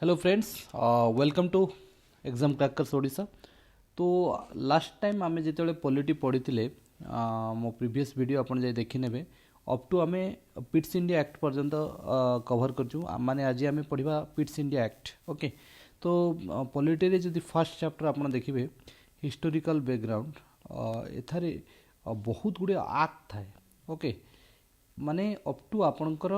Hello friends, welcome to exam crackers Odisha. तो last time आमे जिते पॉलिटी पढ़ी मो प्रीवियस वीडियो आपन जाय देखि नेबे। अप टू आमे पिट्स इंडिया एक्ट पर्यंत कवर करछु। माने आज आमे पढ़िबा पिट्स इंडिया एक्ट। ओके, तो पॉलिटी रे जदि फर्स्ट चैप्टर आपन देखिबे हिस्टोरिकल बैकग्राउंड, एथारे बहुत गुडे एक्ट थाए। ओके, माने अप टू आपनकर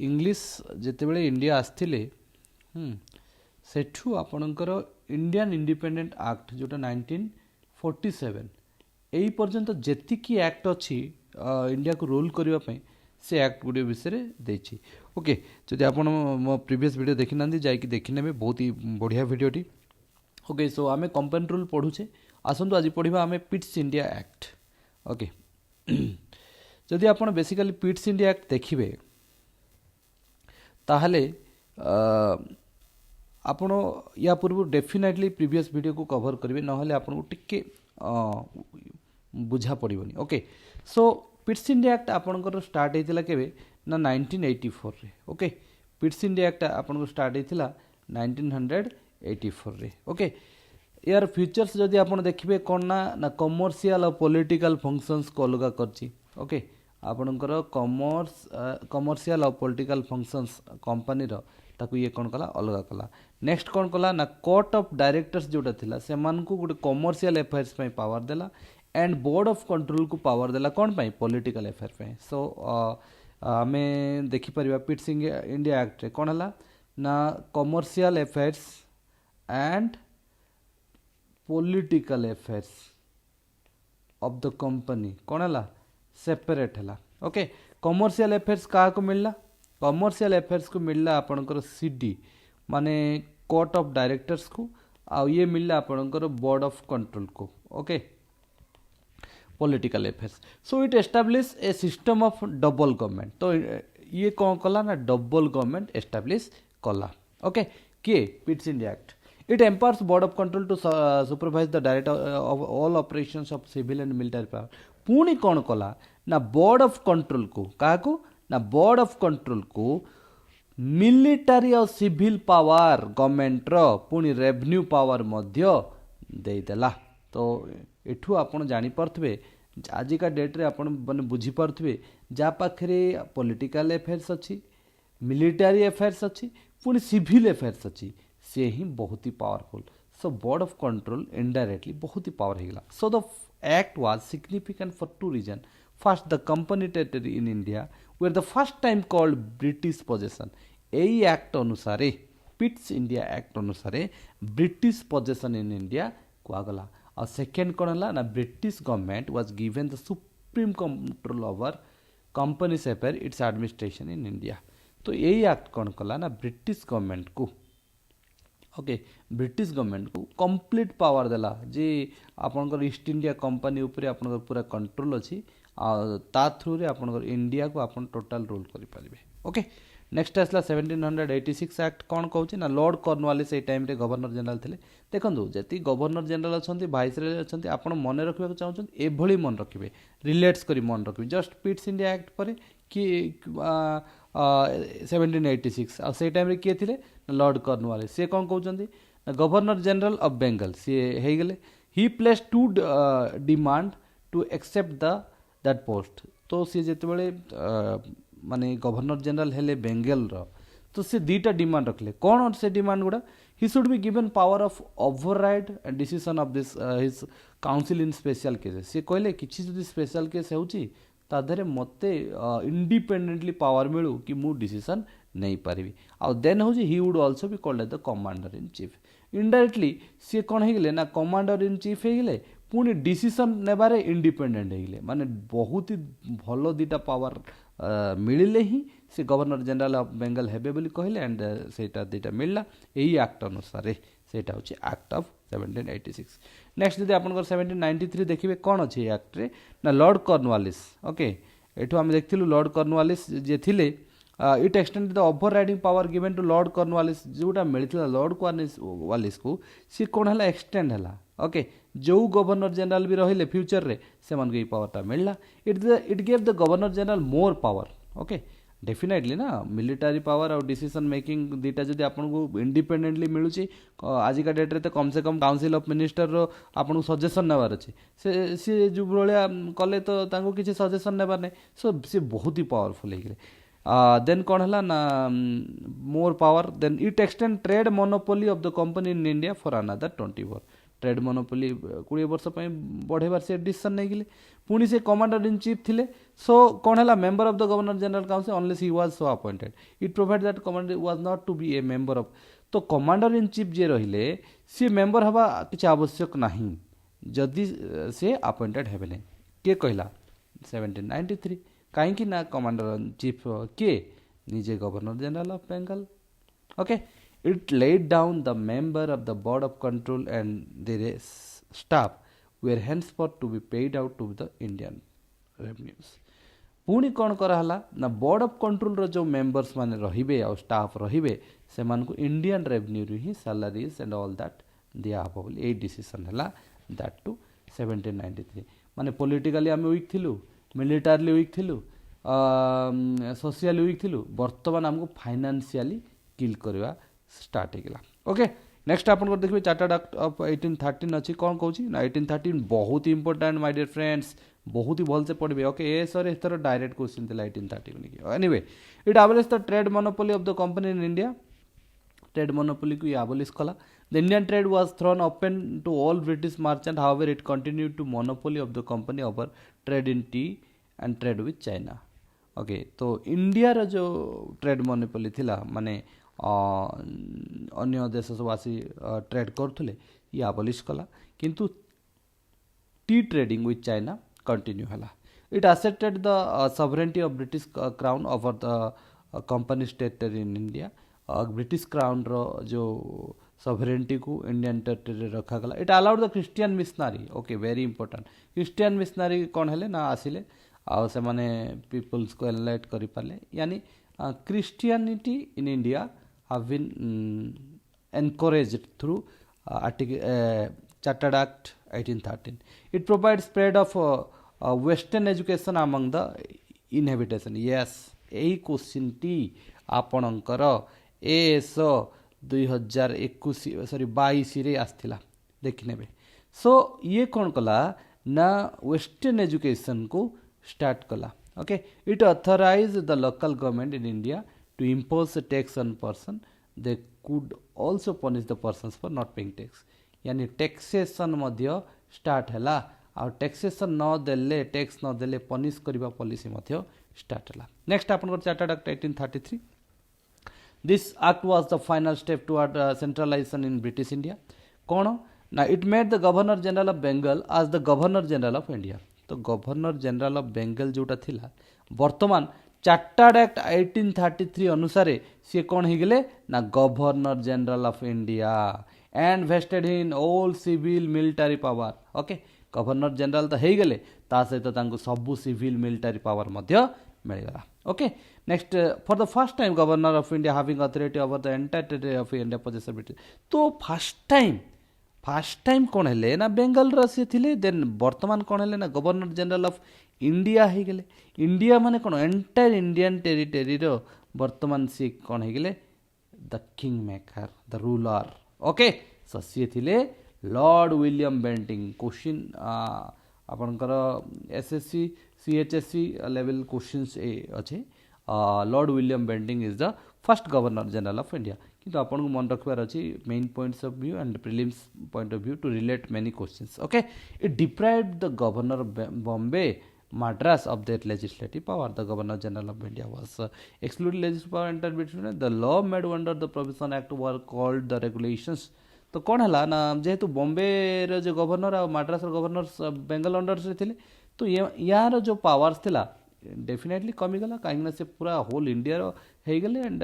इंग्लिश जितेबाला इंडिया आसथिले सेठू आपणकर इंडियन इंडिपेंडेंट एक्ट जोटा 1947 एई पर्यंत जेतिकी एक्ट अच्छी इंडिया को रूल करने पे से एक्ट गुड़े विषय देछि। ओके, जदि आप मो प्रीवियस वीडियो देखि ना जाकि देखि नेबे, बहुत ही बढ़िया वीडियोटी। ओके, सो आमे कंपेन रूल पढ़ुचे। आसंतु आज पढ़िबा आमे पिट्स इंडिया एक्ट। ओके, जदि आपण बेसिकली पिट्स इंडिया एक्ट देखिबे ताहले आपण या पूर्व डेफिनेटली प्रीवियस वीडियो को कवर करेंगे, ना आपको टिके बुझा पड़ोनी। ओके, सो पिट्स इंडिया एक्ट आपंकर स्टार्ट होता केवे ना 1984 रे। ओके, पिट्स इंडिया एक्ट आपन स्टार्ट होता 1984 रे। ओके, यार फीचर्स जदि आप देखिए कौन ना कमर्शियल और पॉलिटिकल फंक्शंस को अलग करची। ओके, आपणकर कमर्शियल और पॉलिटिकल फंक्शंस कंपनी ताकू ये कौन कला अलग कला। नेक्स्ट कौन कला ना कोर्ट ऑफ डायरेक्टर्स जोटा थिला से मानकू गोटे कमर्शियल अफेयर्स पे पावर देला एंड बोर्ड ऑफ कंट्रोल को पावर देला कौन पाई पॉलिटिकल अफेयर पे। सो आमे देखि परिबा पिट्स इंडिया एक्ट रे कौन हला ना commercial affairs and political affairs of the company कौन हला सेपरेट है। ओके, कमर्शियल अफेयर्स क्या को मिलला? कमर्शियल अफेयर्स को मिलला आपनकर सीडी माने कोर्ट ऑफ डायरेक्टर्स को, आ ये मिलला आपनकर बोर्ड ऑफ कंट्रोल को। Okay, political affairs. So it establish a system of double government. तो ये कौन कला ना डबल गवर्नमेंट एस्टैब्लिश कला। ओके, के Pitt's India Act it empowers board of control to supervise the direct of all operations of civil and military power. पुणी कौन कला ना बोर्ड ऑफ कंट्रोल को क्या ना बोर्ड ऑफ कंट्रोल को मिलिटरी और सिविल पावर गवर्नमेंट पुणी रेवेन्यू पावर मध्य देदेला। तो एठू आपण जानी पारथबे आजिका डेट रे आपण माने बुझी पारथबे जा पाखरे पॉलिटिकल अफेयर्स अच्छी, मिलिटरी अफेयर्स अच्छी, पुणी सिविल अफेयर्स अच्छी, से ही बहुत ही powerful. So board of control indirectly बहुत ही पावर हो गला। So the act was significant for two reasons. First, the company territory in India were the first time called British possession. यही एक्ट अनुसारे पिट्स इंडिया एक्ट अनुसारे British possession in India कहगला। और second कौन है ना British government was given the supreme control over companies affair it's administration in India. तो यही act कौन कला ना ब्रिटिश गवर्नमेंट को, ओके, ब्रिटिश गवर्नमेंट को कंप्लीट पावर देला जे आपनकर ईस्ट इंडिया कंपनी ऊपर आपनकर पूरा कंट्रोल अच्छी ता थ्रू रे आपनकर इंडिया को आपन टोटल रूल करि परिबे। ओके, नेक्स्ट आसला 1786 एक्ट कौन कहूँ ना लॉर्ड कॉर्नवालिस ए टाइम रे गवर्नर जनरल थे। देखो जी गवर्नर जनरल अच्छा भाइसरय अच्छा आप मन रखा चाहते एभली मन रखिए रिलेट्स करी मन रखिए जस्ट पिट्स इंडिया एक्ट पर कि 1786 आ से टाइम रे किए थे लॉर्ड कॉर्नवालिस सी कौन कहते गवर्नर जनरल ऑफ बेंगल सी हो गले। He place two demand to accept that post. तो सी जिते माने गवर्नर जनरल हेले बेंगल तो से दीटा डिमांड रखले कौन से डिमांड गुड़ा he should be given power of override and decision of this his council in special cases. सी कहले किछि जदि स्पेशल केस होउची ता धरे मते इंडिपेंडेंटली पावर मिलू कि मु डिसीजन नहीं पारिबी। आ देन होउची he would also be called the commander in chief. Indirectly सी कौन हो गले ना कमांडर इन चीफ हो गले पुणी डिसीजन नेबारे इंडिपेंडेंट हो गले। माने बहुत ही भलो दीटा पावर मिले ही से गवर्नर जनरल ऑफ बेंगल हेबे बोली कहले एंड सेटा दीटा मिलला यही एक्ट अनुसार सेटा होची एक्ट ऑफ 1786। नेक्स्ट जदि आपनकर 1793 देखिबे कौन अछि एक्ट रे ना लॉर्ड कॉर्नवालिस। ओके, एठो हम देखथिलु लॉर्ड कॉर्नवालिस जे थिले it extend the overriding power given to Lord Cornwallis जोटा मिलथिला लॉर्ड कॉर्नवालिस को सी कौन हला एक्सटेंड हला। ओके, जो गवर्नर जनरल भी रहिले फ्यूचर रे से मन के पावरटा मिलला। It gave the governor general more power. Okay, definitely ना मिलिटारी पावर और डिसीजन मेकिंग दीटा जदि आपको इंडिपेंडेंटली मिलूची आजिका डेट्रे तो कम से कम काउंसिल ऑफ मिनिस्टर रो आपको सजेसन नेबार अच्छे से जो भाया कले तो किसी सजेसन नेबार नहीं सो सी बहुत ही पावरफुल हो देन कौन है ना more power then it extend trade monopoly of the company in India for another 20 trade monopoly 20 वर्ष बढ़ेबार से डिसीजन नहीं पुणी से कमांडर इन चीफ थिले सो कौन है member of the governor general council unless he was so appointed it provide that commander was not to be a member of तो कमांडर इन चीफ जे रहिले सी मेंबर हवा किसी आवश्यक नहीं जदि से अपॉइंटेड हेबे नहीं के कहला 1793 कहीं ना कमांडर इन चीफ के निजे governor general of Bengal okay it laid down the member of the board of control and their staff were henceforth to be paid out to the Indian revenues पुणी कौन कराला ना बोर्ड ऑफ कंट्रोल रो जो members माने रहिबे और staff रहिबे से मान को इंडियन रेवेन्यू रू ही सैलरीज एंड ऑल दैट दिया हबो बोली ए डिसीजन हला दैट टू 1793 माने पॉलिटिकली आम वीक थिलु मिलिटारली वीक थिलु सोशली वीक थिलु वर्तमान हमको फाइनेंशियली किल करवा स्टार्ट होगा ओके नेक्स्ट आप देखिए चार्टर्ड एक्ट ऑफ 1813 अच्छी कौन कौन ना 1813 बहुत ही इंपोर्टेंट माय डियर फ्रेंड्स बहुत ही भल से पढ़े ओके ए सर एथर डायरेक्ट क्वेश्चन थिला 1830 को anyway it abolish the trade monopoly of the company in India trade monopoly को अबलिश कला the Indian trade was thrown open to all British merchant however it continued to monopoly of the company over trade in tea and trade with China okay तो India रो जो trade monopoly थिला माने अन्य देश सब आसी ट्रेड करुले ये आबलिश कला किंतु tea trading with China continue है it accepted the sovereignty of British crown over the company territory in India British crown रो जो सॉवरेनिटी को इंडियन टेरिटरी रखा गला it allowed the Christian missionary okay very important Christian missionary कौन है ना आसिले आ से माने पीपल्स को एनलाइट करि पाले यानी Christianity in India have been encouraged through Chartered Act 1813. It provides spread of Western education among the inhabitation. Yes, यही क्वेश्चन टी आपणकर एस 2021 सॉरी 22 रे आसथिला देखने सो ये कौन कला ना वेस्टर्न एजुकेशन को स्टार्ट कला okay it authorize the local government in India to impose a tax on person they could also punish the persons for not paying tax यानी टैक्सेशन मध्य स्टार्ट हैला आ टैक्सेशन न देले टैक्स न देले punish करबा policy मध्य start हैला next आपन chartered act 1833 this act was the final step toward centralization in British India कौन ना it made the governor general of Bengal as the governor general of India तो गवर्नर जनरल ऑफ बेंगल जोटा थिला वर्तमान chartered act 1833 अनुसार सी कौन हो गले ना governor general of India and vested in all civil military power okay governor general तो हो गले ता सहित तांको सबु सिविल मिलिटारी पावर मध्य मिलगला okay next for the first time governor of India having authority over the entire territory of India possess British तो फर्स्ट टाइम कौन है ना बेंगल रे थिले देन वर्तमान कौन है ना गवर्नर जनरल ऑफ इंडिया हो गले इंडिया माने कौन एंटायर इंडियन टेरिटरी रो वर्तमान सी कौन हो गले the king maker the ruler okay so सी थिले लॉर्ड विलियम बेंटिंग क्वेश्चन आपनकर एसएससी सीएचएससी लेवल क्वेश्चंस अच्छे lord William Bentinck is the first governor general of India किंतु आपन को मन रखबार अछि main points of view and prelims point of view to relate many questions okay it deprived the governor Bombay Madras of their legislative power. The Governor General of India was excluded legislative power entered between the law made under the Provision Act were called the regulations. तो कौन है ना जेहेतु बॉम्बे रो जो governor और Madras governor Bengal under से थे तो यार जो पावर्स थिला डेफिनेटली कमीगला कहीं से पूरा होल इंडिया हो गले एंड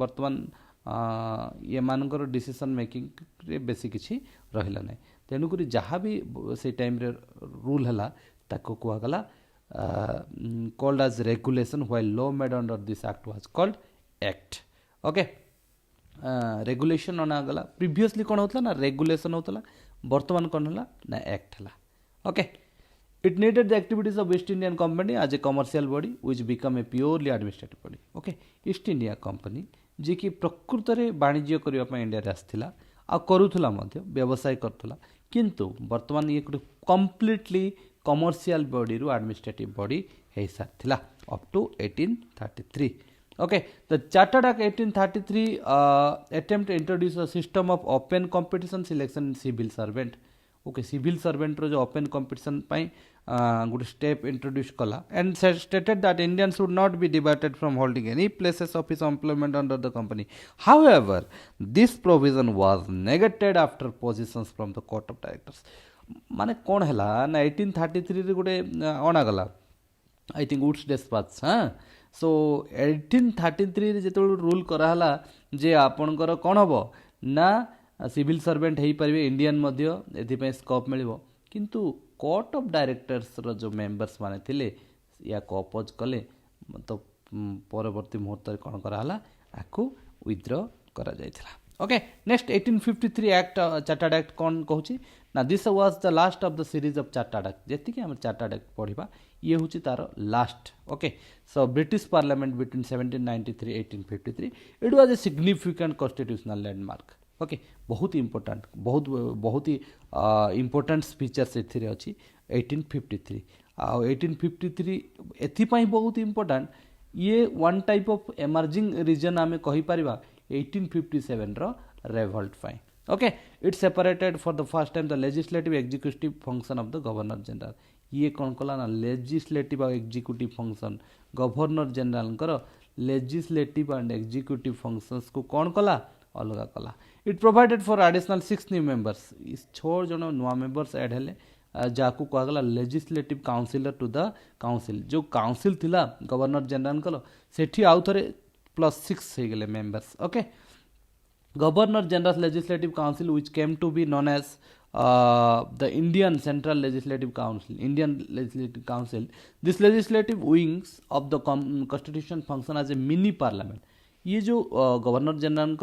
वर्तमान ये मानकर डिसीजन मेकिंग रे बेसी किछि रहिला नै तेणुक जहाँ भी से टाइम रे रूल है ताको कहगला called as regulation while law made under this act was called act okay regulation अनागला प्रीवियसली कौन होता ना रेगुलेशन होता वर्तमान कौन है ना एक्ट है okay It needed the activities of East Indian Company as a commercial body which became a purely administrative body. Okay, East India Company जी कि प्रकृत रे वाणिज्य करने इंडिया आसला आ करूला व्यवसाय करूला किंतु वर्तमान ये गोटे कम्प्लीटली कमर्शियल बॉडी रू एडमिनिस्ट्रेटिव बॉडी हो सारी up to 1833. Okay, the Chartered Act 1833 attempt to introduce a system of open competition selection in civil servant. Okay, civil servant रो जो open competition पाई good step introduce कला and stated that Indians should not be debarred from holding any places of his employment under the company. However, this provision was negated after positions from the court of directors. माने कौन हैला ना 1833 रे गोटे अणा गला I think woods dispatch. हाँ, सो 1833 रे जेतो रूल कराला जे आपणकर कौन हम ना सिविल सर्वेंट हो पारे इंडियन मध्य एथि स्कोप मिलिबो किंतु कोर्ट ऑफ डायरेक्टर्स रो जो मेंबर्स माने थिले या को अपोज कले तो परवर्ती मुहूर्त रे कोन कराला आकु विथड्रॉ करा जायथिला. Okay, next 1853 act chartered act कौन कहूँ ना this was the last of the series of chartered act जेति कि हम चार्टर्ड एक्ट पढ़िबा ये होची तार लास्ट. Okay, so British parliament between 1793 1853 it was a significant constitutional landmark. Okay, बहुत इंपोर्टेंट बहुत ही इंपोर्टेंट फीचर्स एथिरे अछि 1853 आ 1853 एथिपाई बहुत इंपोर्टेंट ये one type of emerging region आमे कहि परिबा 1857 रो revolt fine. Okay, it separated for the first time the legislative executive function of the governor general. ये कौन कला ना लेजिस्लेटिव और एग्जीक्यूटिव फंक्शन गवर्नर जनरल कर लेजिस्लेटिव एंड एग्जीक्यूटिव फंक्शंस को कौन कला अलग कला. It provided for additional 6 new members. इस 6 जन नुआ मेंबर्स ऐड हेले जाकू कहगला legislative councillor to the council. जो काउंसिल थिला गवर्नर जनरल कल सेठी आउ थरे +6 हो गए members. Okay, governor general legislative council which came to be known as the Indian Central Legislative Council. Indian Legislative Council. This legislative wings of the constitution function as a mini parliament. ये जो governor general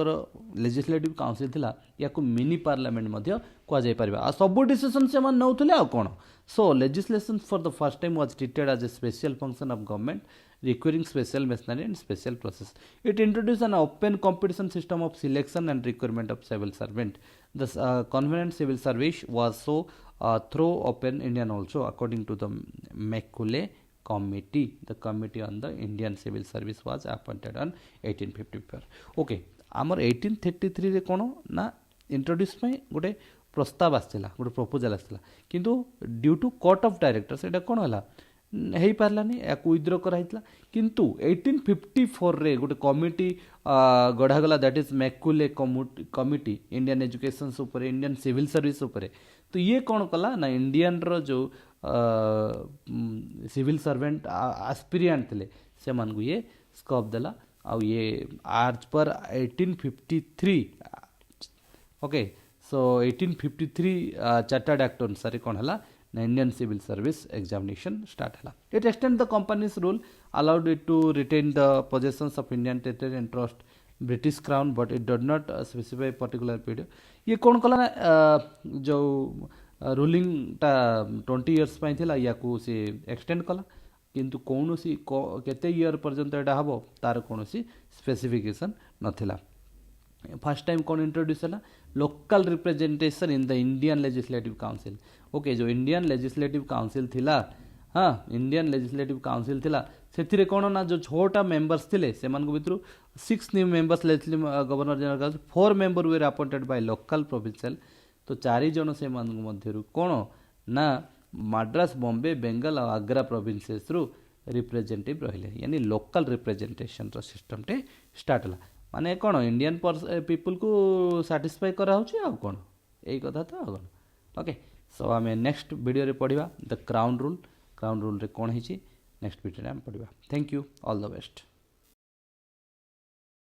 legislative council थिला या को mini parliament मध्य कह जाय परबा आ सब decision से मन नउथले आ कोन. So legislation for the first time was treated as a special function of government requiring special machinery and special process. It introduced an open competition system of selection and recruitment of civil servant. The convenient civil service was so through open Indian also according to the Macaulay committee. The committee on the Indian civil service was appointed on 1854. Okay, आमर 1833 रे कोन ना introduce में गोटे प्रस्ताव आसला गोटे proposal आसला किंतु due to court of directors एटा कोन हला हो पारानी या विथड्रॉ कराइला किंतु 1854 रे गोटे कमिटी गढ़ागला that is Macaulay committee Indian education ऊपर इंडियन सिविल सर्विस ऊपर. तो ये कौन कला ना इंडियन रो जो सिविल सर्वेंट एस्पिरिएंट थे से मानू ये स्कोप देला आ ये आज पर 1853. ओके, सो 1853 चार्टर्ड एक्ट अनुसार कौन है Indian civil service examination start hela. It extend the company's rule, allowed it to retain the possessions of Indian territory and trust British crown, but it did not specify particular period. ये कौन कला ना जो ruling टा 20 years पाई थिला या को से एक्सटेंड कला किंतु कौनसी केते ईयर पर्यंत एटा हबो तार कौनसी स्पेसिफिकेशन नथिला. फर्स्ट टाइम कौन इंट्रोड्यूस है local representation in the Indian legislative council. Okay, जो इंडियन लेजिस्लेटिव काउंसिल थिला हाँ इंडियन लेजिस्लेटिव काउंसिल थिला से कौन ना जो 6टा मेंबर्स थिले से भितर 6 new members governor general 4 member way appointed by local provincial. तो 4 जन से मध्य कौन ना मद्रास बॉम्बे बेंगल और आग्रा प्रोविंसेस रु रिप्रेजेंटेटिव रहिले यानी लोकल रिप्रेजेंटेशन रो सिस्टम टे स्टार्ट हला. माने कौन इंडियन पीपल को साटिस्फाई करा होची आ कौन यही कथा तो आ. ओके, सो आम नेक्स्ट वीडियो रे पढ़िबा द क्राउन रूल रे कौन है नेक्स्ट वीडियो रे हम पढ़िबा. Thank you, all the best.